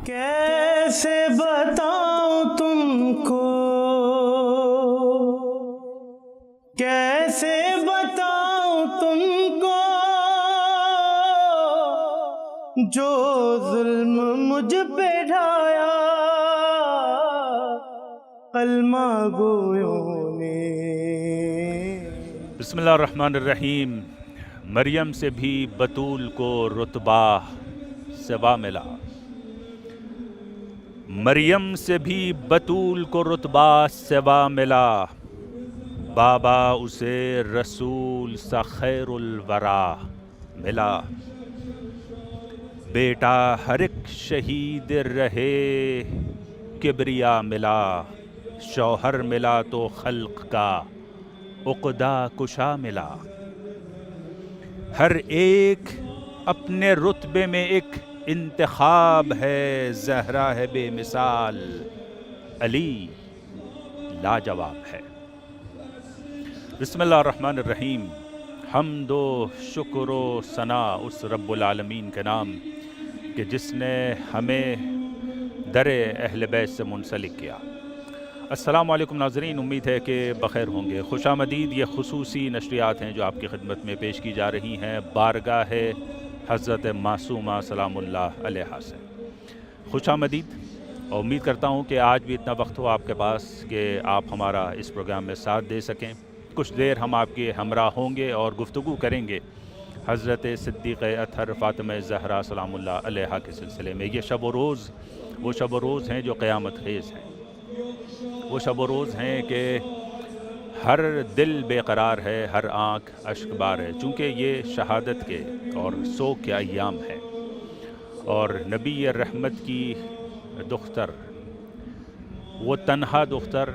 کیسے بتاؤں تم کو، کیسے بتاؤں تم کو، جو ظلم مجھ پہ ڈھایا کلمہ گویوں نے۔ بسم اللہ الرحمن الرحیم۔ مریم سے بھی بطول کو رتبہ سوا ملا، مریم سے بھی بطول کو رتبہ سوا ملا، بابا اسے رسول سا خیر الورا ملا، بیٹا ہر ایک شہید رہے کبریا ملا، شوہر ملا تو خلق کا عقدہ کشا ملا، ہر ایک اپنے رتبے میں ایک انتخاب ہے، زہرا ہے بے مثال، علی لاجواب ہے۔ بسم اللہ الرحمن الرحیم۔ حمد و شکر و ثنا اس رب العالمین کے نام کہ جس نے ہمیں در اہل بیت سے منسلک کیا۔ السلام علیکم ناظرین، امید ہے کہ بخیر ہوں گے۔ خوش آمدید۔ یہ خصوصی نشریات ہیں جو آپ کی خدمت میں پیش کی جا رہی ہیں بارگاہ حضرت معصومہ سلام اللہ علیہا سے۔ خوش آمدید، اور امید کرتا ہوں کہ آج بھی اتنا وقت ہو آپ کے پاس کہ آپ ہمارا اس پروگرام میں ساتھ دے سکیں۔ کچھ دیر ہم آپ کے ہمراہ ہوں گے اور گفتگو کریں گے حضرت صدیق اطہر فاطمہ زہرا سلام اللہ علیہا کے سلسلے میں۔ یہ شب و روز وہ شب و روز ہیں جو قیامت خیز ہیں، وہ شب و روز ہیں کہ ہر دل بے قرار ہے، ہر آنکھ اشک بار ہے، چونکہ یہ شہادت کے اور سوگ کے ایام ہیں، اور نبی رحمت کی دختر، وہ تنہا دختر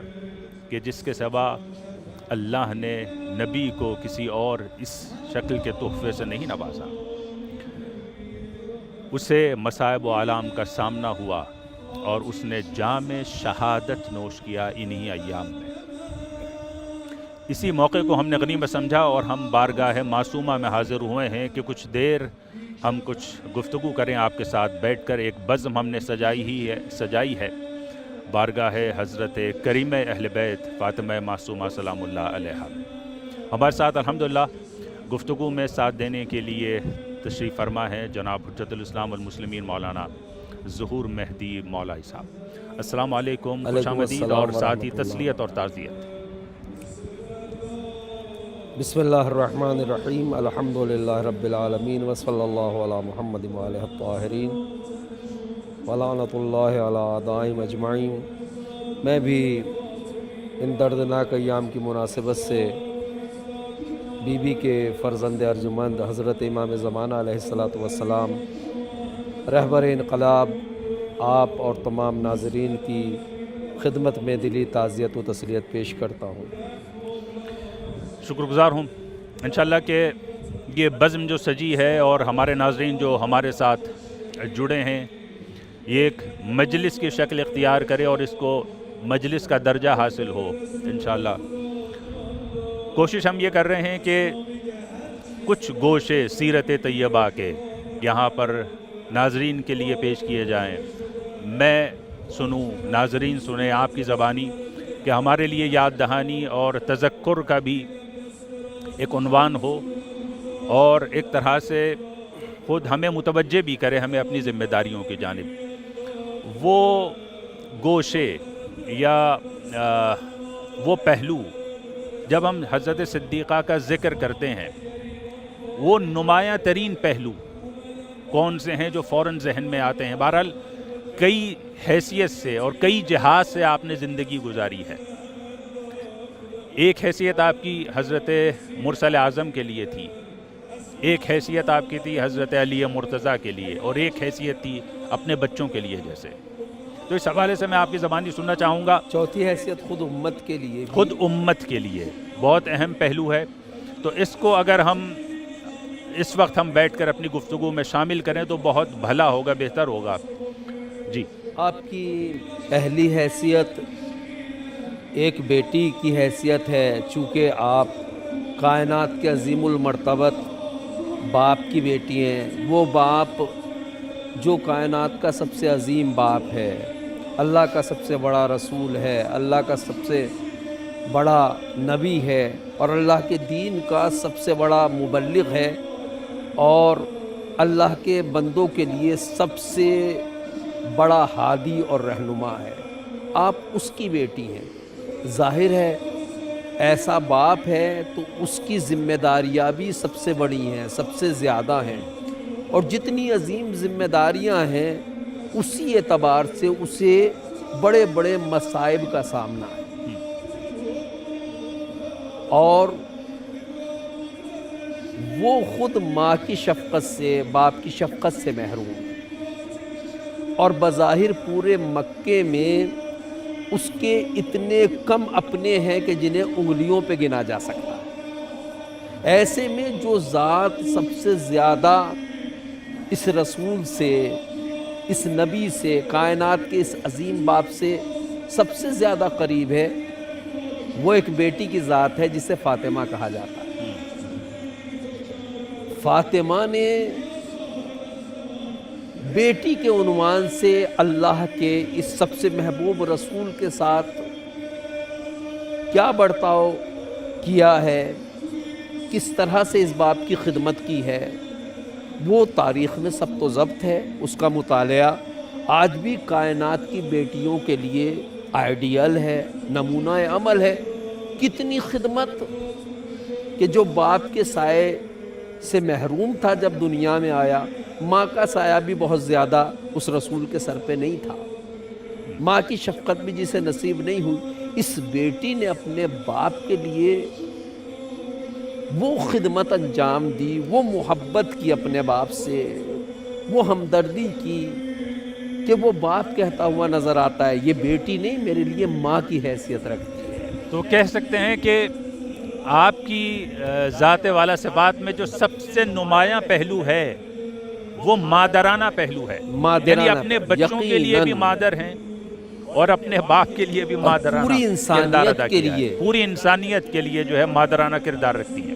کہ جس کے سوا اللہ نے نبی کو کسی اور اس شکل کے تحفے سے نہیں نوازا، اسے مصائب و آلام کا سامنا ہوا اور اس نے جام شہادت نوش کیا انہی ایام میں۔ اسی موقع کو ہم نے غنیمت سمجھا اور ہم بارگاہ معصومہ میں حاضر ہوئے ہیں کہ کچھ دیر ہم کچھ گفتگو کریں آپ کے ساتھ بیٹھ کر۔ ایک بزم ہم نے سجائی ہے بارگاہ حضرت کریم اہل بیت فاطمہ معصومہ سلام اللہ علیہا۔ ہمارے ساتھ الحمدللہ گفتگو میں ساتھ دینے کے لیے تشریف فرما ہے جناب حجت الاسلام والمسلمین مولانا ظہور مہدی مولائی صاحب۔ السلام علیکم، خوش آمدید، اور ساتھ ہی تسلیت اور تعزیت۔ بسم اللہ الرحمن الرحیم، الحمدللہ رب العالمین، وصلی اللہ علی محمد وآلہ الطاہرین، ولعنۃ اللہ علی اعدائہم اجمعین۔ میں بھی ان دردناک ایام کی مناسبت سے بی بی کے فرزند ارجمند حضرت امام زمانہ علیہ السلام رہبر انقلاب، آپ اور تمام ناظرین کی خدمت میں دلی تعزیت و تسلیت پیش کرتا ہوں۔ شکر گزار ہوں انشاءاللہ کہ یہ بزم جو سجی ہے اور ہمارے ناظرین جو ہمارے ساتھ جڑے ہیں، یہ ایک مجلس کی شکل اختیار کرے اور اس کو مجلس کا درجہ حاصل ہو انشاءاللہ۔ کوشش ہم یہ کر رہے ہیں کہ کچھ گوشے سیرت طیبہ کے یہاں پر ناظرین کے لیے پیش کیے جائیں، میں سنوں، ناظرین سنیں آپ کی زبانی، کہ ہمارے لیے یاد دہانی اور تذکر کا بھی ایک عنوان ہو، اور ایک طرح سے خود ہمیں متوجہ بھی کرے ہمیں اپنی ذمہ داریوں کی جانب۔ وہ گوشے یا وہ پہلو جب ہم حضرت صدیقہ کا ذکر کرتے ہیں، وہ نمایاں ترین پہلو کون سے ہیں جو فوراً ذہن میں آتے ہیں؟ بہرحال کئی حیثیت سے اور کئی جہاز سے آپ نے زندگی گزاری ہے۔ ایک حیثیت آپ کی حضرت مرسل اعظم کے لیے تھی، ایک حیثیت آپ کی تھی حضرت علی مرتضیٰ کے لیے، اور ایک حیثیت تھی اپنے بچوں کے لیے جیسے۔ تو اس حوالے سے میں آپ کی زبانی سننا چاہوں گا۔ چوتھی حیثیت خود امت کے لیے بھی، خود امت کے لیے بہت اہم پہلو ہے، تو اس کو اگر ہم اس وقت ہم بیٹھ کر اپنی گفتگو میں شامل کریں تو بہت بھلا ہوگا، بہتر ہوگا۔ جی، آپ کی پہلی حیثیت ایک بیٹی کی حیثیت ہے، چونکہ آپ کائنات کے عظیم المرتبت باپ کی بیٹی ہیں۔ وہ باپ جو کائنات کا سب سے عظیم باپ ہے، اللہ کا سب سے بڑا رسول ہے، اللہ کا سب سے بڑا نبی ہے، اور اللہ کے دین کا سب سے بڑا مبلغ ہے، اور اللہ کے بندوں کے لیے سب سے بڑا ہادی اور رہنما ہے، آپ اس کی بیٹی ہیں۔ ظاہر ہے ایسا باپ ہے تو اس کی ذمہ داریاں بھی سب سے بڑی ہیں، سب سے زیادہ ہیں، اور جتنی عظیم ذمہ داریاں ہیں اسی اعتبار سے اسے بڑے بڑے مصائب کا سامنا ہے، اور وہ خود ماں کی شفقت سے، باپ کی شفقت سے محروم ہے، اور بظاہر پورے مکے میں اس کے اتنے کم اپنے ہیں کہ جنہیں انگلیوں پہ گنا جا سکتا ہے۔ ایسے میں جو ذات سب سے زیادہ اس رسول سے، اس نبی سے، کائنات کے اس عظیم باپ سے سب سے زیادہ قریب ہے، وہ ایک بیٹی کی ذات ہے جسے فاطمہ کہا جاتا ہے۔ فاطمہ نے بیٹی کے عنوان سے اللہ کے اس سب سے محبوب رسول کے ساتھ کیا برتاؤ کیا ہے، کس طرح سے اس باپ کی خدمت کی ہے، وہ تاریخ میں ثبت و ضبط ہے۔ اس کا مطالعہ آج بھی کائنات کی بیٹیوں کے لیے آئیڈیل ہے، نمونہ عمل ہے۔ کتنی خدمت کہ جو باپ کے سائے سے محروم تھا جب دنیا میں آیا، ماں کا سایہ بھی بہت زیادہ اس رسول کے سر پہ نہیں تھا، ماں کی شفقت بھی جسے نصیب نہیں ہوئی، اس بیٹی نے اپنے باپ کے لیے وہ خدمت انجام دی، وہ محبت کی اپنے باپ سے، وہ ہمدردی کی کہ وہ باپ کہتا ہوا نظر آتا ہے یہ بیٹی نہیں میرے لیے ماں کی حیثیت رکھتی ہے۔ تو کہہ سکتے ہیں کہ آپ کی ذات والا صفات میں جو سب سے نمایاں پہلو ہے وہ مادرانہ پہلو ہے، یعنی اپنے بچوں کے لیے بھی مادر ہیں اور اپنے باپ کے لیے بھی مادرانہ پوری کردار ادا انسانیت کے کیا ہے، لیے، پوری انسانیت کے لیے جو ہے مادرانہ کردار رکھتی ہیں۔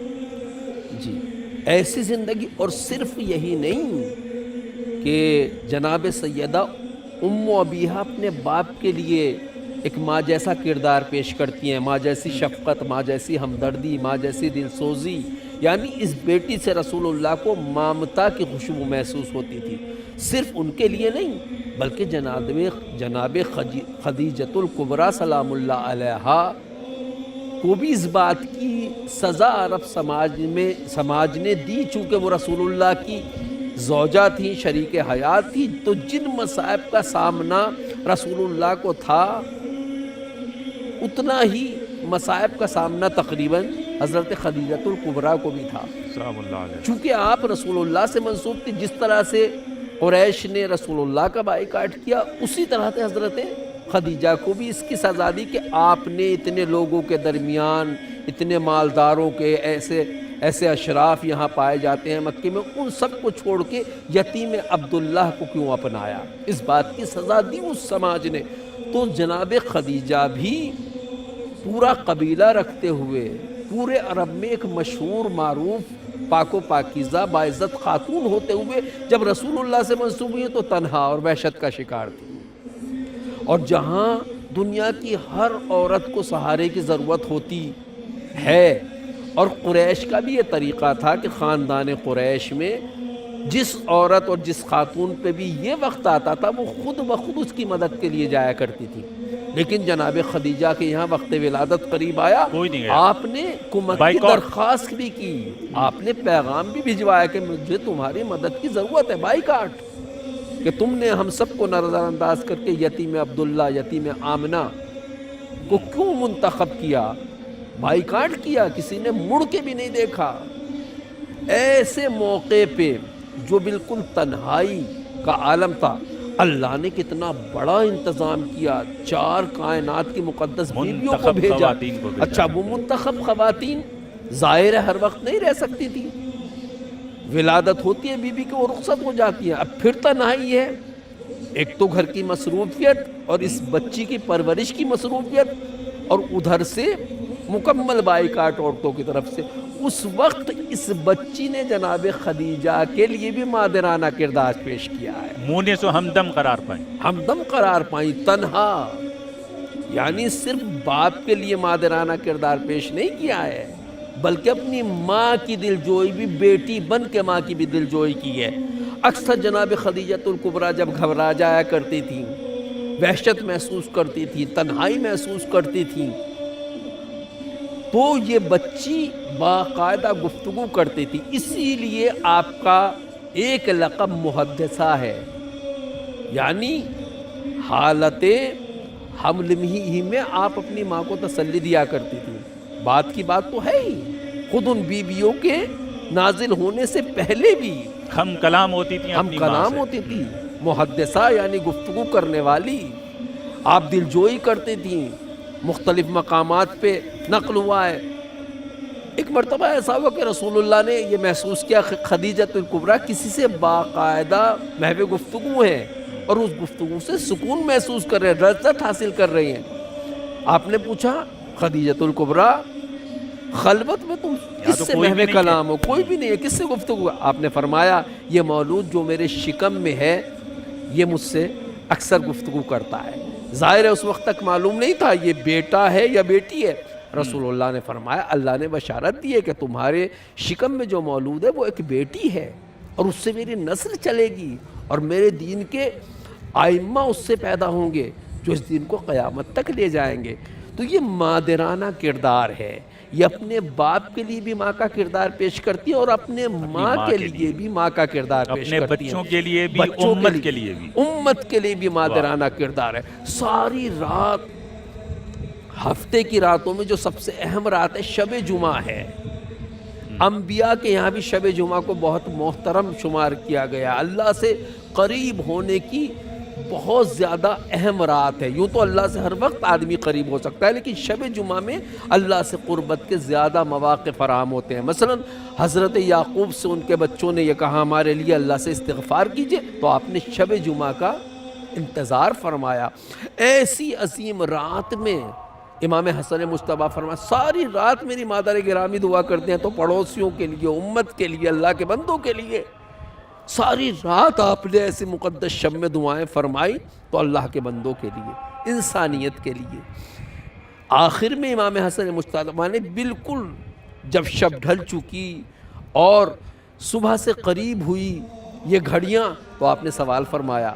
جی ایسی زندگی، اور صرف یہی نہیں کہ جناب سیدہ ام ابیہا اپنے باپ کے لیے ایک ماں جیسا کردار پیش کرتی ہیں، ماں جیسی شفقت، ماں جیسی ہمدردی، ماں جیسی دلسوزی، یعنی اس بیٹی سے رسول اللہ کو مامتا کی خوشبو محسوس ہوتی تھی۔ صرف ان کے لیے نہیں بلکہ جناب خدیجۃ الکبریٰ سلام اللہ علیہا کو بھی اس بات کی سزا عرب سماج نے دی، چونکہ وہ رسول اللہ کی زوجہ تھی، شریک حیات تھی، تو جن مصائب کا سامنا رسول اللہ کو تھا اتنا ہی مصائب کا سامنا تقریباً حضرت خدیجۃ الکبریٰ کو بھی تھا، سلام اللہ علیہ۔ چونکہ آپ رسول اللہ سے منسوب تھی۔ جس طرح سے قریش نے رسول اللہ کا بائیکاٹ کیا، اسی طرح سے حضرت خدیجہ کو بھی اس کی سزا دی کہ آپ نے اتنے لوگوں کے درمیان، اتنے مالداروں کے ایسے اشراف یہاں پائے جاتے ہیں مکے میں، ان سب کو چھوڑ کے یتیم عبداللہ کو کیوں اپنایا، اس بات کی سزا دی اس سماج نے۔ تو جناب خدیجہ بھی پورا قبیلہ رکھتے ہوئے پورے عرب میں ایک مشہور معروف پاک و پاکیزہ باعزت خاتون ہوتے ہوئے جب رسول اللہ سے منسوب ہوئی تو تنہا اور وحشت کا شکار تھی، اور جہاں دنیا کی ہر عورت کو سہارے کی ضرورت ہوتی ہے، اور قریش کا بھی یہ طریقہ تھا کہ خاندان قریش میں جس عورت اور جس خاتون پہ بھی یہ وقت آتا تھا وہ خود بخود اس کی مدد کے لیے جایا کرتی تھی، لیکن جناب خدیجہ کے یہاں وقت ولادت قریب آیا، آپ نے کمک کی درخواست بھی کی، آپ نے پیغام بھی بھجوایا کہ مجھے تمہاری مدد کی ضرورت ہے، بائیکاٹ، کہ تم نے ہم سب کو نظر انداز کر کے یتیم عبداللہ، یتیم آمنہ کو کیوں منتخب کیا، بائیکاٹ کیا، کسی نے مڑ کے بھی نہیں دیکھا۔ ایسے موقع پہ جو بالکل تنہائی کا عالم تھا، اللہ نے کتنا بڑا انتظام کیا، 4 کائنات کی مقدس بیویوں کو بھیجا۔ اچھا وہ منتخب خواتین ظاہر ہے ہر وقت نہیں رہ سکتی تھی، ولادت ہوتی ہے بیوی کی وہ رخصت ہو جاتی ہے، اب پھر تنہائی ہے، ایک تو گھر کی مصروفیت اور اس بچی کی پرورش کی مصروفیت، اور ادھر سے مکمل بائیکاٹ عورتوں کی طرف سے. اس وقت اس بچی نے جناب خدیجہ کے لیے بھی مادرانہ کردار پیش کیا ہے. مونس و ہمدم قرار پائیں. ہمدم قرار پائیں تنہا، یعنی صرف باپ کے لیے مادرانہ کردار پیش نہیں کیا ہے بلکہ اپنی ماں کی دلجوئی بھی، بیٹی بن کے ماں کی بھی دلجوئی کی ہے. اکثر جناب خدیجۃ الکبریٰ جب گھبرا جایا کرتی تھیں، وحشت محسوس کرتی تھی، تنہائی محسوس کرتی تھیں، تو یہ بچی باقاعدہ گفتگو کرتی تھی. اسی لیے آپ کا ایک لقب محدثہ ہے، یعنی حالت حمل ہی میں آپ اپنی ماں کو تسلی دیا کرتی تھی. بات کی بات تو ہے ہی، خود ان بیویوں کے نازل ہونے سے پہلے بھی ہم کلام ہوتی تھیں ہم اپنی ماں کلام سے. ہوتی تھی. محدثہ یعنی گفتگو کرنے والی. آپ دلجوئی کرتی تھیں. مختلف مقامات پہ نقل ہوا ہے، ایک مرتبہ ایسا ہوا کہ رسول اللہ نے یہ محسوس کیا خدیجۃ الکبریٰ کسی سے باقاعدہ محو گفتگو ہے اور اس گفتگو سے سکون محسوس کر رہے ہیں، لذت حاصل کر رہی ہیں. آپ نے پوچھا خدیجۃ الکبریٰ خلوت میں تم کس سے محو کلام ہو؟ کوئی بھی نہیں ہے، کس سے گفتگو؟ آپ نے فرمایا یہ مولود جو میرے شکم میں ہے یہ مجھ سے اکثر گفتگو کرتا ہے. ظاہر ہے اس وقت تک معلوم نہیں تھا یہ بیٹا ہے یا بیٹی ہے. رسول اللہ نے فرمایا اللہ نے بشارت دی ہے کہ تمہارے شکم میں جو مولود ہے وہ ایک بیٹی ہے اور اس سے میری نسل چلے گی اور میرے دین کے آئمہ اس سے پیدا ہوں گے جو اس دین کو قیامت تک لے جائیں گے. تو یہ مادرانہ کردار ہے. یہ اپنے باپ کے لیے بھی ماں کا کردار پیش کرتی ہے اور اپنے ماں کے لیے بھی ماں کا کردار پیش کرتی ہے. اپنے بچوں کے لیے بھی، امت کے لیے بھی، امت کے لیے بھی مادرانہ کردار ہے. ساری رات، ہفتے کی راتوں میں جو سب سے اہم رات ہے شب جمعہ ہے. انبیاء کے یہاں بھی شب جمعہ کو بہت محترم شمار کیا گیا. اللہ سے قریب ہونے کی بہت زیادہ اہم رات ہے. یوں تو اللہ سے ہر وقت آدمی قریب ہو سکتا ہے لیکن شب جمعہ میں اللہ سے قربت کے زیادہ مواقع فراہم ہوتے ہیں. مثلا حضرت یعقوب سے ان کے بچوں نے یہ کہا ہمارے لیے اللہ سے استغفار کیجئے، تو آپ نے شب جمعہ کا انتظار فرمایا. ایسی عظیم رات میں امام حسن مجتبیٰ فرمایا ساری رات میری مادر گرامی دعا کرتے ہیں، تو پڑوسیوں کے لیے، امت کے لیے، اللہ کے بندوں کے لیے ساری رات آپ نے ایسی مقدس شب میں دعائیں فرمائی، تو اللہ کے بندوں کے لیے، انسانیت کے لیے. آخر میں امام حسن مجتبیٰ نے بالکل جب شب ڈھل چکی اور صبح سے قریب ہوئی یہ گھڑیاں، تو آپ نے سوال فرمایا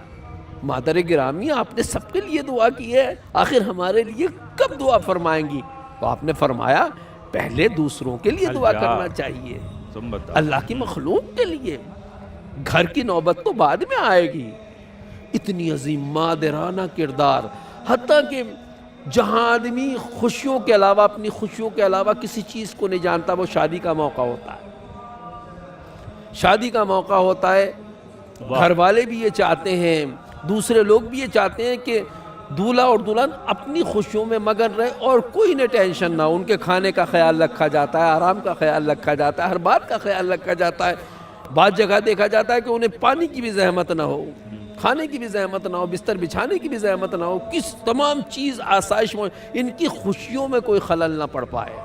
مادر گرامی آپ نے سب کے لیے دعا کی ہے، آخر ہمارے لیے کب دعا فرمائیں گی؟ تو آپ نے فرمایا پہلے دوسروں کے لیے دعا کرنا چاہیے، اللہ کی مخلوق کے لیے، گھر کی نوبت تو بعد میں آئے گی. اتنی عظیم مادرانہ کردار. حتیٰ کہ جہاں آدمی خوشیوں کے علاوہ، اپنی خوشیوں کے علاوہ کسی چیز کو نہیں جانتا، وہ شادی کا موقع ہوتا ہے. شادی کا موقع ہوتا ہے، گھر والے بھی یہ چاہتے ہیں، دوسرے لوگ بھی یہ چاہتے ہیں کہ دولہا اور دلہن اپنی خوشیوں میں مگن رہے اور کوئی نہ ٹینشن نہ ہو. ان کے کھانے کا خیال رکھا جاتا ہے، آرام کا خیال رکھا جاتا ہے، ہر بات کا خیال رکھا جاتا ہے. بعض جگہ دیکھا جاتا ہے کہ انہیں پانی کی بھی زحمت نہ ہو، کھانے کی بھی زحمت نہ ہو، بستر بچھانے کی بھی زحمت نہ ہو، کس تمام چیز آسائش میں ان کی خوشیوں میں کوئی خلل نہ پڑ پائے.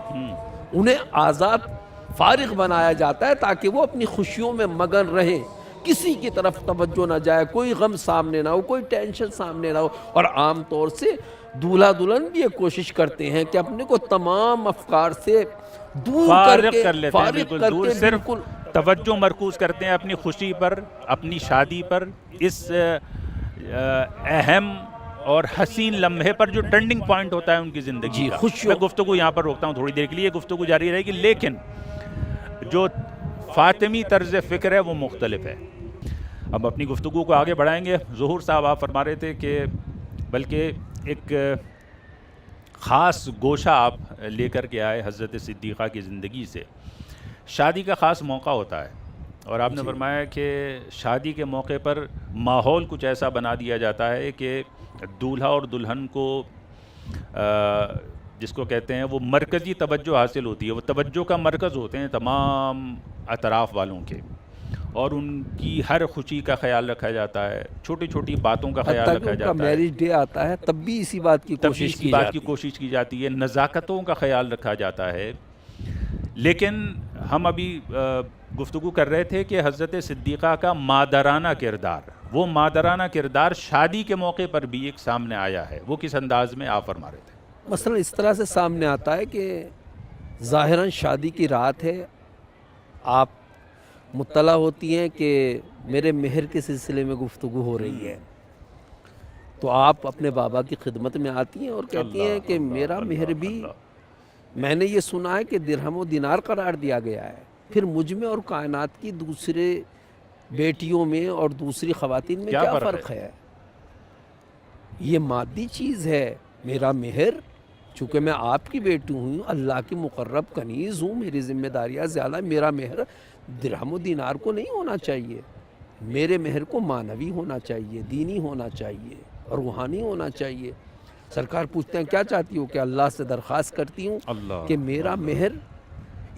انہیں آزاد فارغ بنایا جاتا ہے تاکہ وہ اپنی خوشیوں میں مگن رہیں، کسی کی طرف توجہ نہ جائے، کوئی غم سامنے نہ ہو، کوئی ٹینشن سامنے نہ ہو. اور عام طور سے دولہا دلہن بھی یہ کوشش کرتے ہیں کہ اپنے کو تمام افکار سے دور فارغ کر کر کے، لیتے ہیں، فارغ بالکل کر دور، کے صرف بالکل توجہ مرکوز کرتے ہیں اپنی خوشی پر، اپنی شادی پر، اس اہم اور حسین لمحے پر جو ٹرننگ پوائنٹ ہوتا ہے ان کی زندگی کا. میں گفتگو یہاں پر روکتا ہوں تھوڑی دیر کے لیے، گفتگو جاری رہے گی، لیکن جو فاطمی طرز فکر ہے وہ مختلف ہے. اب اپنی گفتگو کو آگے بڑھائیں گے. ظہور صاحب آپ فرما رہے تھے کہ بلکہ ایک خاص گوشہ آپ لے کر کے آئے حضرت صدیقہ کی زندگی سے. شادی کا خاص موقع ہوتا ہے اور آپ نے فرمایا کہ شادی کے موقع پر ماحول کچھ ایسا بنا دیا جاتا ہے کہ دولہا اور دلہن کو جس کو کہتے ہیں وہ مرکزی توجہ حاصل ہوتی ہے، وہ توجہ کا مرکز ہوتے ہیں تمام اطراف والوں کے. اور ان کی ہر خوشی کا خیال رکھا جاتا ہے، چھوٹی چھوٹی باتوں کا خیال حتیٰ کہ رکھا ان کا جاتا ہے، میرج ڈے آتا ہے تب بھی اسی بات کی تب بھی کوشش اسی کی بات جاتی کی کوشش کی جاتی ہے، نزاکتوں کا خیال رکھا جاتا ہے۔ لیکن ہم ابھی گفتگو کر رہے تھے کہ حضرت صدیقہ کا مادرانہ کردار، وہ مادرانہ کردار شادی کے موقع پر بھی ایک سامنے آیا ہے، وہ کس انداز میں آپ فرما رہے تھے؟ مثلا اس طرح سے سامنے آتا ہے کہ ظاہراً شادی کی رات ہے، آپ مطلع ہوتی ہیں کہ میرے مہر کے سلسلے میں گفتگو ہو رہی ہے، تو آپ اپنے بابا کی خدمت میں آتی ہیں اور کہتی ہیں کہ میرا مہر بھی میں نے یہ سنا ہے کہ درہم و دینار قرار دیا گیا ہے، پھر مجھ میں اور کائنات کی دوسرے بیٹیوں میں اور دوسری خواتین میں کیا فرق ہے؟ یہ مادی چیز ہے، میرا مہر، چونکہ میں آپ کی بیٹی ہوں، اللہ کی مقرب کنیز ہوں، میری ذمہ داریاں زیادہ، میرا مہر درہم و دینار کو نہیں ہونا چاہیے، میرے مہر کو معنوی ہونا چاہیے، دینی ہونا چاہیے، روحانی ہونا چاہیے۔ سرکار پوچھتے ہیں کیا چاہتی ہو؟ کہ اللہ سے درخواست کرتی ہوں کہ میرا مہر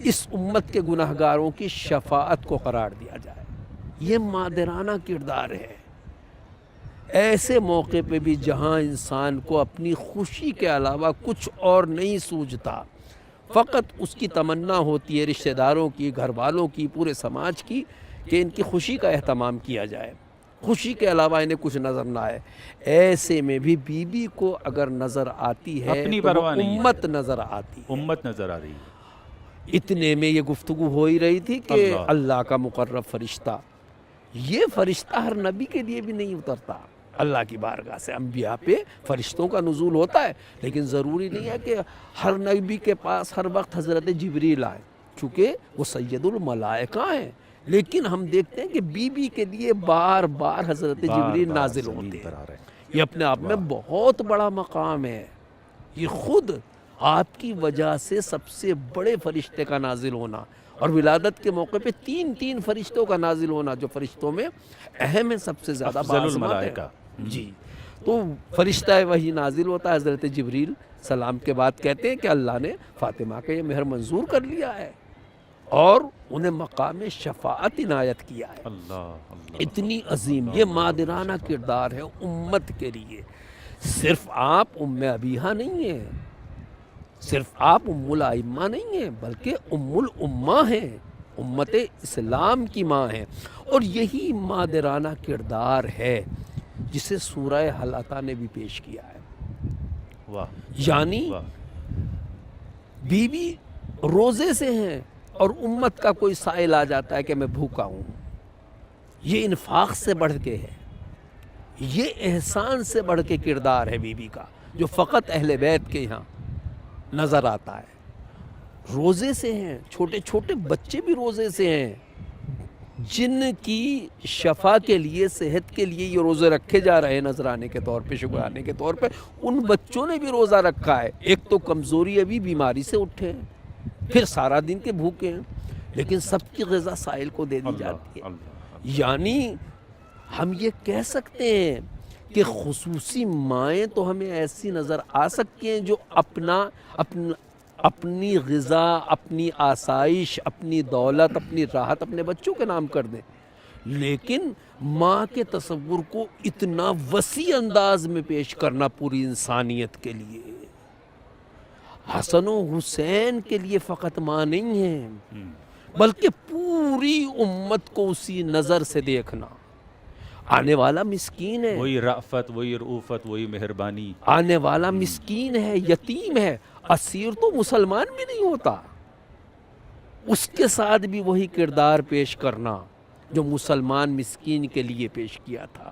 اس امت کے گناہگاروں کی شفاعت کو قرار دیا جائے۔ یہ مادرانہ کردار ہے۔ ایسے موقع پہ بھی جہاں انسان کو اپنی خوشی کے علاوہ کچھ اور نہیں سوجھتا، فقط اس کی تمنا ہوتی ہے رشتہ داروں کی، گھر والوں کی، پورے سماج کی، کہ ان کی خوشی کا اہتمام کیا جائے، خوشی کے علاوہ انہیں کچھ نظر نہ آئے۔ ایسے میں بھی بی بی کو اگر نظر آتی ہے اپنی تو وہ پرواہ نہیں ہے، امت نظر آتی ہے۔ امت نظر آ رہی ہے۔ اتنے میں یہ گفتگو ہو ہی رہی تھی کہ اللہ کا مقرب فرشتہ، یہ فرشتہ ہر نبی کے لیے بھی نہیں اترتا، اللہ کی بارگاہ سے انبیاء پہ فرشتوں کا نزول ہوتا ہے، لیکن ضروری نہیں ہے کہ ہر نبی کے پاس ہر وقت حضرت جبریل آئے، چونکہ وہ سید الملائکہ ہیں، لیکن ہم دیکھتے ہیں کہ بی بی کے لیے بار بار حضرت جبریل نازل ہوتے ہیں۔ یہ اپنے آپ میں بہت بڑا مقام ہے، یہ خود آپ کی وجہ سے سب سے بڑے فرشتے کا نازل ہونا، اور ولادت کے موقع پہ تین فرشتوں کا نازل ہونا، جو فرشتوں میں اہم ہے، سب سے زیادہ باعظمت ہے۔ جی، تو فرشتہ وہی نازل ہوتا ہے، حضرت جبریل سلام کے بعد کہتے ہیں کہ اللہ نے فاطمہ کا یہ مہر منظور کر لیا ہے اور انہیں مقام شفاعت عنایت کیا ہے۔ اتنی عظیم یہ مادرانہ کردار ہے امت کے لیے۔ صرف آپ ام ابیہا نہیں ہیں، صرف آپ ام الائمہ نہیں ہیں، بلکہ ام الامہ ہیں، امت اسلام کی ماں ہیں، اور یہی مادرانہ کردار ہے جسے سورہ حلقہ نے بھی پیش کیا ہے۔ یعنی بی بی روزے سے ہیں اور امت کا کوئی سائل آ جاتا ہے کہ میں بھوکا ہوں، یہ انفاق سے بڑھ کے ہے، یہ احسان سے بڑھ کے کردار ہے بی بی کا، جو فقط اہل بیت کے یہاں نظر آتا ہے۔ روزے سے ہیں، چھوٹے چھوٹے بچے بھی روزے سے ہیں، جن کی شفا کے لیے، صحت کے لیے یہ روزے رکھے جا رہے ہیں نذرانے کے طور پہ، شکرانے کے طور پہ، ان بچوں نے بھی روزہ رکھا ہے۔ ایک تو کمزوری ابھی بیماری سے اٹھے ہیں، پھر سارا دن کے بھوکے ہیں، لیکن سب کی غذا سائل کو دے دی جاتی ہے۔ یعنی ہم یہ کہہ سکتے ہیں کہ خصوصی مائیں تو ہمیں ایسی نظر آ سکتی ہیں جو اپنی غذا، اپنی آسائش، اپنی دولت، اپنی راحت اپنے بچوں کے نام کر دیں، لیکن ماں کے تصور کو اتنا وسیع انداز میں پیش کرنا پوری انسانیت کے لیے، حسن و حسین کے لیے فقط ماں نہیں ہے، بلکہ پوری امت کو اسی نظر سے دیکھنا۔ آنے والا مسکین ہے، وہی رأفت، وہی رؤفت، وہی مہربانی، آنے والا مسکین ہے، یتیم ہے، اسیر تو مسلمان بھی نہیں ہوتا، اس کے ساتھ بھی وہی کردار پیش کرنا جو مسلمان مسکین کے لیے پیش کیا تھا،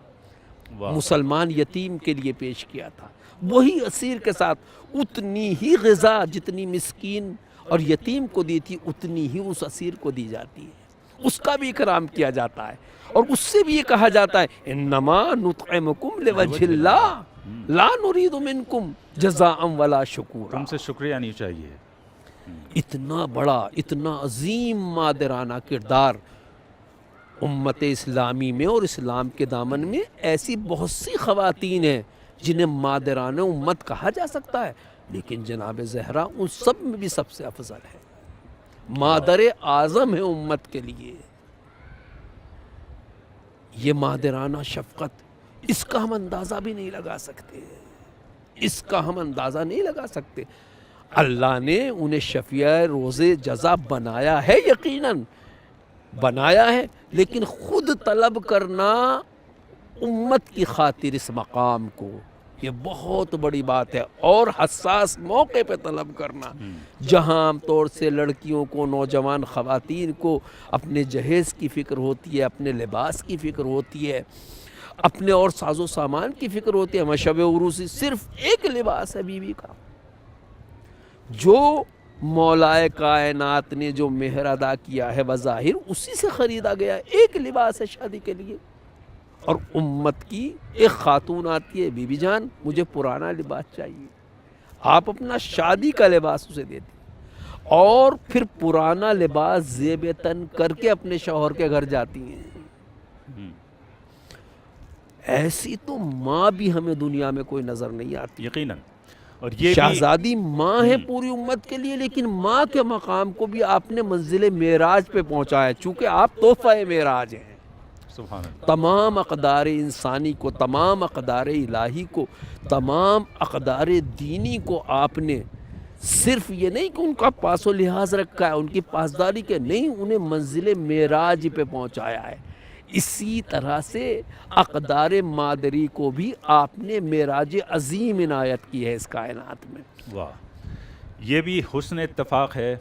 مسلمان یتیم کے لیے پیش کیا تھا، وہی اسیر کے ساتھ اتنی ہی غذا جتنی مسکین اور یتیم کو دی تھی اتنی ہی اس اسیر کو دی جاتی ہے، اس کا بھی اکرام کیا جاتا ہے، اور اس سے بھی یہ کہا جاتا ہے انما نطعمکم لوجہ اللہ لا نرید منکم جزاء ولا شکورا، تم سے شکریہ نہیں چاہیے۔ اتنا بڑا، اتنا عظیم مادرانہ کردار امت اسلامی میں اور اسلام کے دامن میں ایسی بہت سی خواتین ہیں جنہیں مادرانہ امت کہا جا سکتا ہے، لیکن جناب زہرا ان سب میں بھی سب سے افضل ہے، مادر اعظم ہے امت کے لیے۔ یہ مادرانہ شفقت، اس کا ہم اندازہ بھی نہیں لگا سکتے، اس کا ہم اندازہ نہیں لگا سکتے۔ اللہ نے انہیں شفیع روز جزا بنایا ہے، یقیناً بنایا ہے، لیکن خود طلب کرنا امت کی خاطر اس مقام کو، یہ بہت بڑی بات ہے، اور حساس موقع پہ طلب کرنا، جہاں عام طور سے لڑکیوں کو، نوجوان خواتین کو اپنے جہیز کی فکر ہوتی ہے، اپنے لباس کی فکر ہوتی ہے، اپنے اور ساز و سامان کی فکر ہوتی ہے۔ ہمیں شب عروسی صرف ایک لباس ہے بیوی کا، جو مولائے کائنات نے جو مہر ادا کیا ہے بظاہر اسی سے خریدا گیا ایک لباس ہے شادی کے لیے۔ اور امت کی ایک خاتون آتی ہے، بی بی جان مجھے پرانا لباس چاہیے، آپ اپنا شادی کا لباس اسے دیتی اور پھر پرانا لباس زیب تن کر کے اپنے شوہر کے گھر جاتی ہیں۔ ایسی تو ماں بھی ہمیں دنیا میں کوئی نظر نہیں آتی، یقیناً۔ اور یہ بھی شہزادی ماں ہے پوری امت کے لیے، لیکن ماں کے مقام کو بھی آپ نے منزل معراج پہ پہنچایا، چونکہ آپ تحفہ معراج ہیں۔ سبحان اللہ۔ تمام اقدار انسانی کو، تمام اقدار الہی کو، تمام اقدار دینی کو آپ نے صرف یہ نہیں کہ ان کا پاس و لحاظ رکھا ہے، ان کی پاسداری کے نہیں، انہیں منزل معراج پہ پہنچایا ہے۔ اسی طرح سے اقدار مادری کو بھی آپ نے معراج عظیم عنایت کی ہے اس کائنات میں۔ واہ، یہ بھی حسن اتفاق ہے،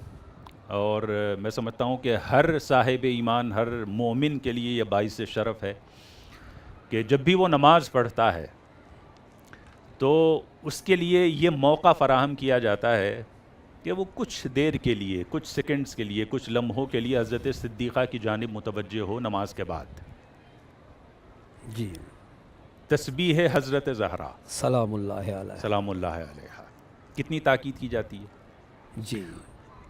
اور میں سمجھتا ہوں کہ ہر صاحب ایمان، ہر مومن کے لیے یہ باعث شرف ہے کہ جب بھی وہ نماز پڑھتا ہے تو اس کے لیے یہ موقع فراہم کیا جاتا ہے کہ وہ کچھ دیر کے لیے، کچھ سیکنڈز کے لیے، کچھ لمحوں کے لیے حضرت صدیقہ کی جانب متوجہ ہو نماز کے بعد۔ جی، تسبیح حضرت زہرا سلام اللہ علیہ۔ سلام اللہ علیہا، کتنی تاکید کی جاتی ہے۔ جی،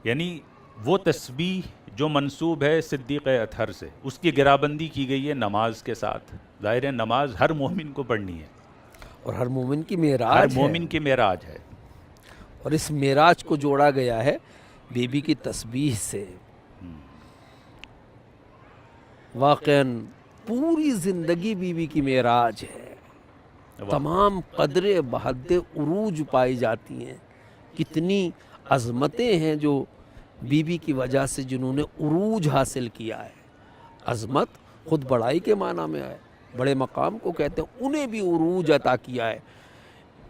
یعنی وہ تسبیح جو منسوب ہے صدیق اطہر سے، اس کی گرابندی کی گئی ہے نماز کے ساتھ۔ ظاہر ہے نماز ہر مومن کو پڑھنی ہے، اور ہر مومن کی ہر معراج ہے، مومن کی معراج ہے۔ اور اس معراج کو جوڑا گیا ہے بی بی کی تسبیح سے۔ واقعاً پوری زندگی بی بی کی معراج ہے، تمام قدر بحد عروج پائی جاتی ہیں، کتنی عظمتیں ہیں جو بی بی کی وجہ سے جنہوں نے عروج حاصل کیا ہے۔ عظمت خود بڑائی کے معنی میں ہے، بڑے مقام کو کہتے ہیں، انہیں بھی عروج عطا کیا ہے،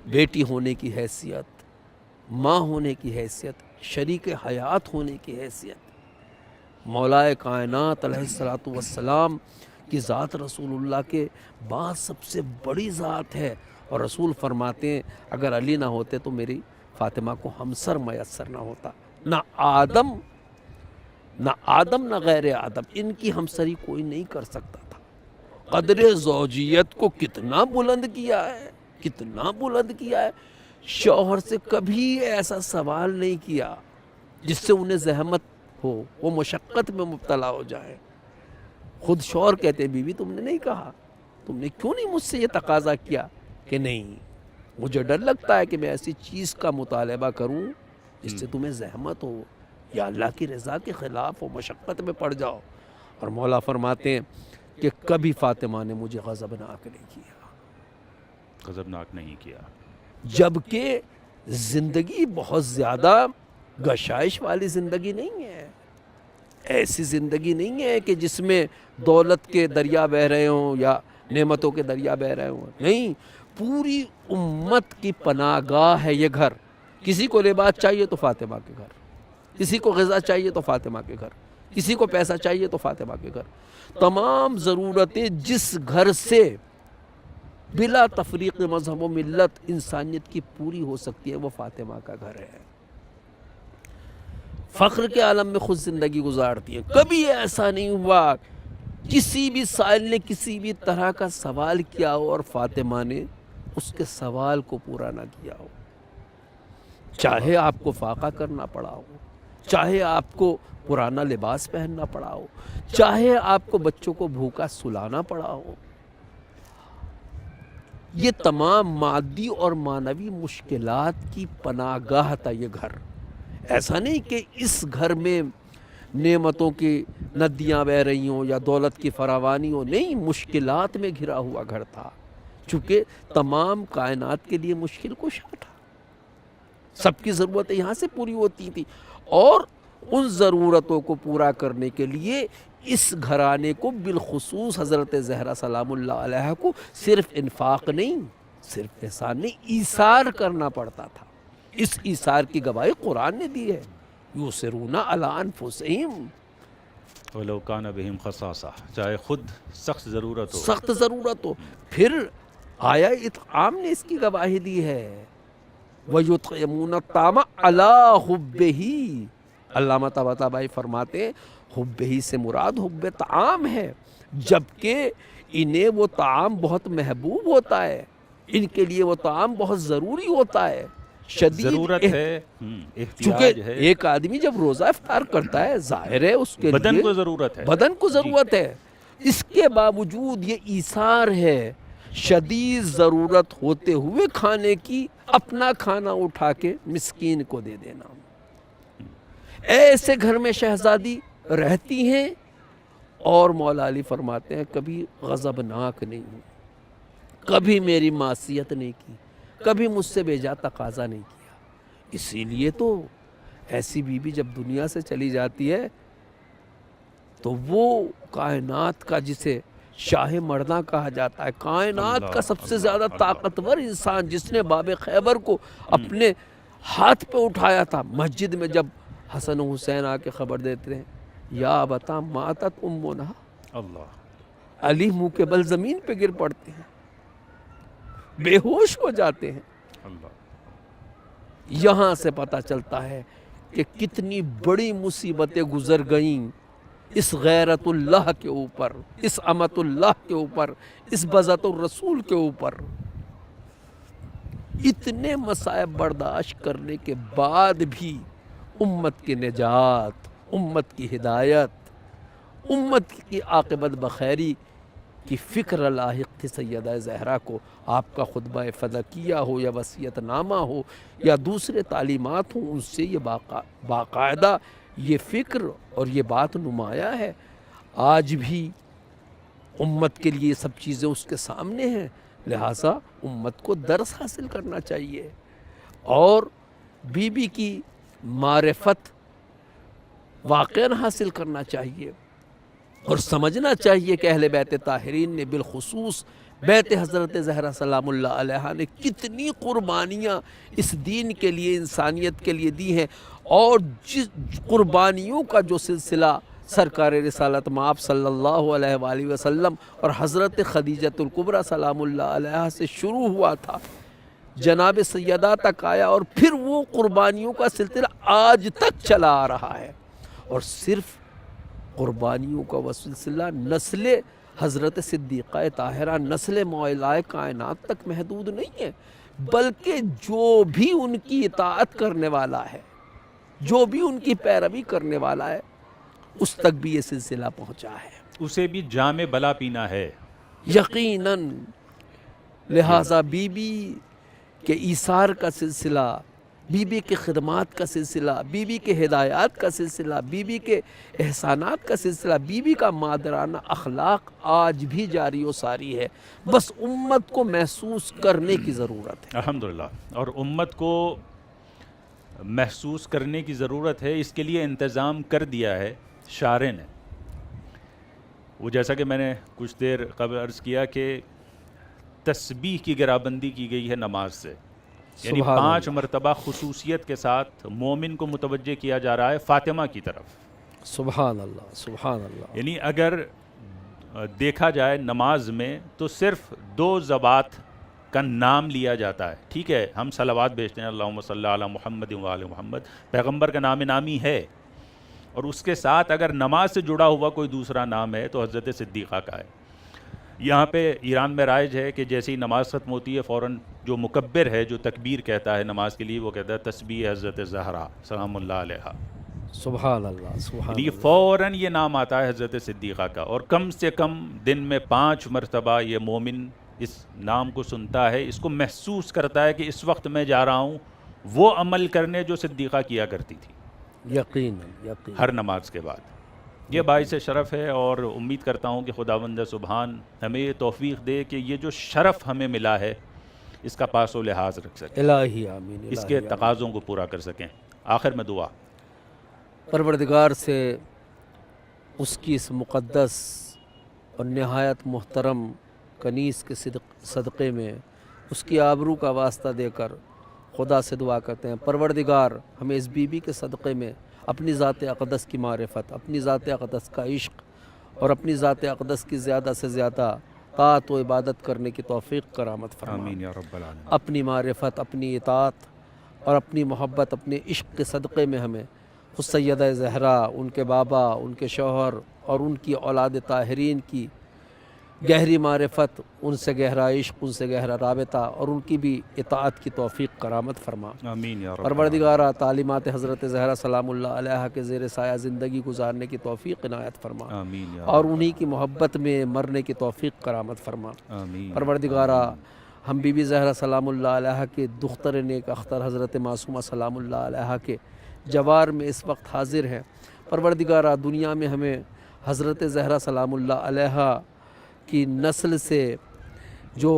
بیٹی ہونے کی حیثیت، ماں ہونے کی حیثیت، شریک حیات ہونے کی حیثیت۔ مولائے کائنات علیہ الصلوۃ والسلام کی ذات رسول اللہ کے بعد سب سے بڑی ذات ہے، اور رسول فرماتے ہیں اگر علی نہ ہوتے تو میری فاطمہ کو ہمسر میسر نہ ہوتا، نہ آدم نہ غیر آدم، ان کی ہمسری کوئی نہیں کر سکتا تھا۔ قدر زوجیت کو کتنا بلند کیا ہے، کتنا بلند کیا ہے۔ شوہر سے کبھی ایسا سوال نہیں کیا جس سے انہیں زحمت ہو، وہ مشقت میں مبتلا ہو جائے۔ خود شوہر کہتے ہیں بیوی تم نے نہیں کہا، تم نے کیوں نہیں مجھ سے یہ تقاضا کیا کہ نہیں، مجھے ڈر لگتا ہے کہ میں ایسی چیز کا مطالبہ کروں جس سے تمہیں زحمت ہو یا اللہ کی رضا کے خلاف ہو، مشقت میں پڑ جاؤ۔ اور مولا فرماتے ہیں کہ کبھی فاطمہ نے مجھے غضبناک نہیں کیا، غضبناک نہیں کیا۔ جبکہ زندگی بہت زیادہ گشائش والی زندگی نہیں ہے، ایسی زندگی نہیں ہے کہ جس میں دولت کے دریا بہہ رہے ہوں یا نعمتوں کے دریا بہہ رہے ہوں، نہیں، پوری امت کی پناہ گاہ ہے یہ گھر۔ کسی کو لباس چاہیے تو فاطمہ کے گھر، کسی کو غذا چاہیے تو فاطمہ کے گھر، کسی کو پیسہ چاہیے تو فاطمہ کے گھر۔ تمام ضرورتیں جس گھر سے بلا تفریق مذہب و ملت انسانیت کی پوری ہو سکتی ہے وہ فاطمہ کا گھر ہے۔ فخر کے عالم میں خود زندگی گزارتی ہے، کبھی ایسا نہیں ہوا کسی بھی سائل نے کسی بھی طرح کا سوال کیا ہو اور فاطمہ نے اس کے سوال کو پورا نہ کیا ہو، چاہے آپ کو فاقہ کرنا پڑا ہو، چاہے آپ کو پرانا لباس پہننا پڑا ہو، چاہے آپ کو بچوں کو بھوکا سلانا پڑا ہو۔ یہ تمام مادی اور معنوی مشکلات کی پناہ گاہ تھا یہ گھر۔ ایسا نہیں کہ اس گھر میں نعمتوں کی ندیاں بہ رہی ہوں یا دولت کی فراوانی ہو، نہیں، مشکلات میں گھرا ہوا گھر تھا، چونکہ تمام کائنات کے لیے مشکل کشا تھا، سب کی ضرورتیں یہاں سے پوری ہوتی تھی، اور ان ضرورتوں کو پورا کرنے کے لیے اس گھرانے کو بالخصوص حضرت زہرا سلام اللہ علیہ کو صرف انفاق نہیں، صرف احسان نہیں، ایثار کرنا پڑتا تھا۔ اس ایثار کی گواہی قرآن نے دی ہے، یؤثرون علی انفسہم، وَلَوْ كَانَ بِهِمْ خَصَاصَةٌ، چاہے خود سخت ضرورت ہو، سخت ضرورت ہو۔ پھر آیا اطعام نے اس کی گواہی دی ہے، وَيُطْعِمُونَ الطَّعَامَ عَلَىٰ حُبِّهِ، علامہ طباطبائی فرماتے ہیں حُبِّهِ سے مراد حب طعام ہے، جبکہ انہیں وہ طعام بہت محبوب ہوتا ہے، ان کے لیے وہ طعام بہت ضروری ہوتا ہے، شدید ضرورت ہے، احتیاج چونکہ ہے، ایک آدمی جب روزہ افطار کرتا ہے ظاہر ہے اس کے بدن لیے کو ضرورت ہے، بدن کو ضرورت ہے، اس کے باوجود یہ ایثار ہے، شدید ضرورت ہوتے ہوئے کھانے کی، اپنا کھانا اٹھا کے مسکین کو دے دینا۔ ایسے گھر میں شہزادی رہتی ہیں، اور مولا علی فرماتے ہیں کبھی غضبناک نہیں ہوں، کبھی میری معصیت نہیں کی، کبھی مجھ سے بیجا تقاضا نہیں کیا۔ اسی لیے تو ایسی بیوی جب دنیا سے چلی جاتی ہے تو وہ کائنات کا، جسے شاہ مرداں کہا جاتا ہے، کائنات کا سب سے زیادہ طاقتور انسان، جس نے باب خیبر کو اپنے ہاتھ پہ اٹھایا تھا، مسجد میں جب حسن و حسین آ کے خبر دیتے ہیں یا بتا ماتت امنا، اللہ، علی منہ کے بل زمین پہ گر پڑتے ہیں، بے ہوش ہو جاتے ہیں۔ اللہ، یہاں سے پتہ چلتا ہے کہ کتنی بڑی مصیبتیں گزر گئیں اس غیرت اللہ کے اوپر، اس امت اللہ کے اوپر، اس بذات الرسول کے اوپر۔ اتنے مصائب برداشت کرنے کے بعد بھی امت کی نجات، امت کی ہدایت، امت کی عاقبت بخیری کی فکر لاحق تھی سیدہ زہرا کو۔ آپ کا خطبہ فدکیہ ہو یا وصیت نامہ ہو یا دوسرے تعلیمات ہوں، ان سے یہ باقاعدہ یہ فکر اور یہ بات نمایاں ہے۔ آج بھی امت کے لیے سب چیزیں اس کے سامنے ہیں، لہٰذا امت کو درس حاصل کرنا چاہیے، اور بی بی کی معرفت واقعاً حاصل کرنا چاہیے، اور سمجھنا چاہیے کہ اہل بیت طاہرین نے بالخصوص بیت حضرت زہرا سلام اللہ علیہ نے کتنی قربانیاں اس دین کے لیے، انسانیت کے لیے دی ہیں، اور جس قربانیوں کا جو سلسلہ سرکار رسالت مآب صلی اللہ علیہ وآلہ وسلم اور حضرت خدیجۃ الکبریٰ سلام اللہ علیہ سے شروع ہوا تھا، جناب سیدہ تک آیا، اور پھر وہ قربانیوں کا سلسلہ آج تک چلا آ رہا ہے، اور صرف قربانیوں کا وہ سلسلہ نسل حضرت صدیقہ طاہرہ، نسل مولا کائنات تک محدود نہیں ہے، بلکہ جو بھی ان کی اطاعت کرنے والا ہے، جو بھی ان کی پیروی کرنے والا ہے، اس تک بھی یہ سلسلہ پہنچا ہے، اسے بھی جام بلا پینا ہے، یقیناً۔ لہٰذا بی بی کے ایثار کا سلسلہ، بی بی کے خدمات کا سلسلہ، بی بی کے ہدایات کا سلسلہ، بی بی کے احسانات کا سلسلہ، بی بی کا مادرانہ اخلاق آج بھی جاری و ساری ہے، بس امت کو محسوس کرنے کی ضرورت ہے۔ الحمدللہ، اور امت کو محسوس کرنے کی ضرورت ہے، اس کے لیے انتظام کر دیا ہے شارع نے۔ وہ جیسا کہ میں نے کچھ دیر قبل عرض کیا کہ تسبیح کی گرابندی کی گئی ہے نماز سے، یعنی سبحان 5 اللہ، مرتبہ خصوصیت کے ساتھ مومن کو متوجہ کیا جا رہا ہے فاطمہ کی طرف۔ سبحان اللہ، سبحان اللہ۔ یعنی اگر دیکھا جائے نماز میں تو صرف 2 ذوات کا نام لیا جاتا ہے، ٹھیک ہے، ہم صلوات بھیجتے ہیں، اللہم صلی علی محمد و آل محمد، پیغمبر کا نام نامی ہے، اور اس کے ساتھ اگر نماز سے جڑا ہوا کوئی دوسرا نام ہے تو حضرت صدیقہ کا ہے۔ یہاں پہ ایران میں رائج ہے کہ جیسے ہی نماز ختم ہوتی ہے فوراً جو مکبر ہے، جو تکبیر کہتا ہے نماز کے لیے، وہ کہتا ہے تسبیح حضرت زہرا سلام اللہ علیہ، سبحان اللہ، سبحان یعنی اللہ۔ فوراً یہ نام آتا ہے حضرت صدیقہ کا، اور کم سے کم دن میں 5 مرتبہ یہ مومن اس نام کو سنتا ہے، اس کو محسوس کرتا ہے کہ اس وقت میں جا رہا ہوں وہ عمل کرنے جو صدیقہ کیا کرتی تھی۔ یقیناً یقیناً ہر نماز کے بعد. یہ باعث شرف ہے، اور امید کرتا ہوں کہ خداوند سبحان ہمیں یہ توفیق دے کہ یہ جو شرف ہمیں ملا ہے اس کا پاس و لحاظ رکھ سکیں، الہی آمین. اس کے تقاضوں کو پورا کر سکیں. آخر میں دعا. پروردگار سے اس کی اس مقدس اور نہایت محترم کنیز کے صدقے میں اس کی آبرو کا واسطہ دے کر خدا سے دعا کرتے ہیں، پروردگار ہمیں اس بی بی کے صدقے میں اپنی ذات اقدس کی معرفت، اپنی ذات اقدس کا عشق اور اپنی ذات اقدس کی زیادہ سے زیادہ طاعت و عبادت کرنے کی توفیق کرامت فرما. آمین یا رب العالمین. اپنی معرفت، اپنی اطاعت اور اپنی محبت، اپنے عشق کے صدقے میں ہمیں خود سیدہ زہرا، ان کے بابا، ان کے شوہر اور ان کی اولاد طاہرین کی گہری معرفت، ان سے گہرا عشق، ان سے گہرا رابطہ اور ان کی بھی اطاعت کی توفیق کرامت فرما. آمین یا رب پروردگارہ تعلیمات حضرت زہرا سلام اللہ علیہا کے زیر سایہ زندگی گزارنے کی توفیق عنایت فرما، آمین یا اور انہی کی محبت میں مرنے کی توفیق کرامت فرما. آمین. پروردگارہ ہم بی بی زہرا سلام اللہ علیہا کے دختر نیک اختر حضرت معصومہ سلام اللہ علیہا کے جوار میں اس وقت حاضر ہیں. پروردگارہ دنیا میں ہمیں حضرت زہرا سلام اللہ علیہا کی نسل سے جو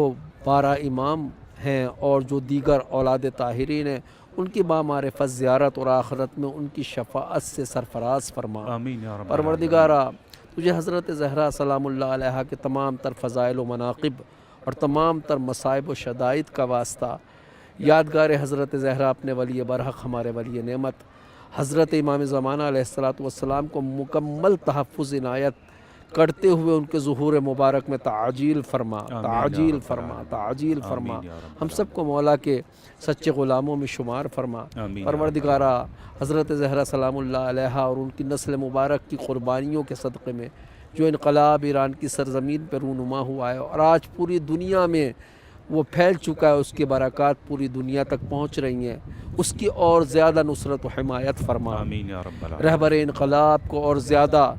12 امام ہیں اور جو دیگر اولاد طاہرین ہیں ان کی بامعرفت زیارت اور آخرت میں ان کی شفاعت سے سرفراز فرما. آمین یا رب پروردگارہ تجھے حضرت زہرا سلام اللہ علیہا کے تمام تر فضائل و مناقب اور تمام تر مصائب و شدائد کا واسطہ، یادگار حضرت زہرا اپنے ولی برحق ہمارے ولی نعمت حضرت امام زمانہ علیہ السلام کو مکمل تحفظ عنایت کرتے ہوئے ان کے ظہور مبارک میں تعجیل فرما، تعجیل فرما، تعجیل فرما. ہم سب کو مولا کے سچے غلاموں میں شمار فرما. پروردگارہ حضرت زہرا سلام اللہ علیہا اور ان کی نسل مبارک کی قربانیوں کے صدقے میں جو انقلاب ایران کی سرزمین پر رونما ہوا ہے اور آج پوری دنیا میں وہ پھیل چکا ہے، اس کی برکات پوری دنیا تک پہنچ رہی ہیں، اس کی اور زیادہ نصرت و حمایت فرما. آمین یا رب العالمین. رہبر انقلاب کو اور زیادہ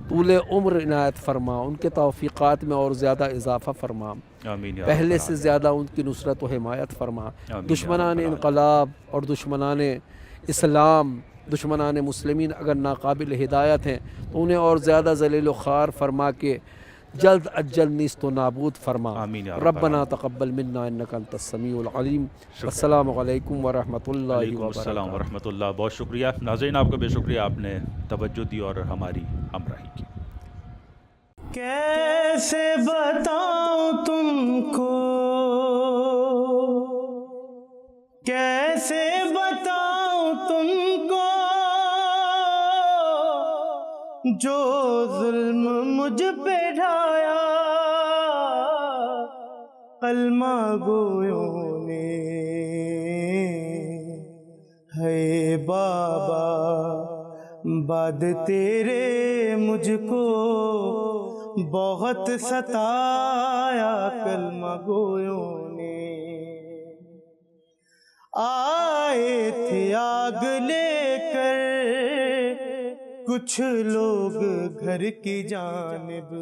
طول عمر عنایت فرما، ان کے توفیقات میں اور زیادہ اضافہ فرما. آمین یا رب پہلے سے زیادہ ان کی نصرت و حمایت فرما. آمین. دشمنان انقلاب اور دشمنان اسلام، دشمنان مسلمین اگر ناقابل ہدایت ہیں تو انہیں اور زیادہ ذلیل و خوار فرما کے جلد از جلد نیست و نابود فرما. آمین یا رب ربنا تقبل منا انک انت السمیع العلیم. السلام علیکم ورحمۃ اللہ علیکم السلام وبرکاتہ. ورحمۃ اللہ. بہت شکریہ ناظرین، آپ کا بے شکریہ، آپ نے توجہ دی اور ہماری ہمراہی کی. کیسے بتاؤں تم کو، کیسے بتاؤں تم کو، جو ظلم مجھ پہ ڈھایا کلمہ گویوں نے. ہے بابا بعد تیرے مجھ کو بہت ستایا کلمہ گویوں نے. آئے تھے آگ لے کر کچھ لوگ گھر کی جانب،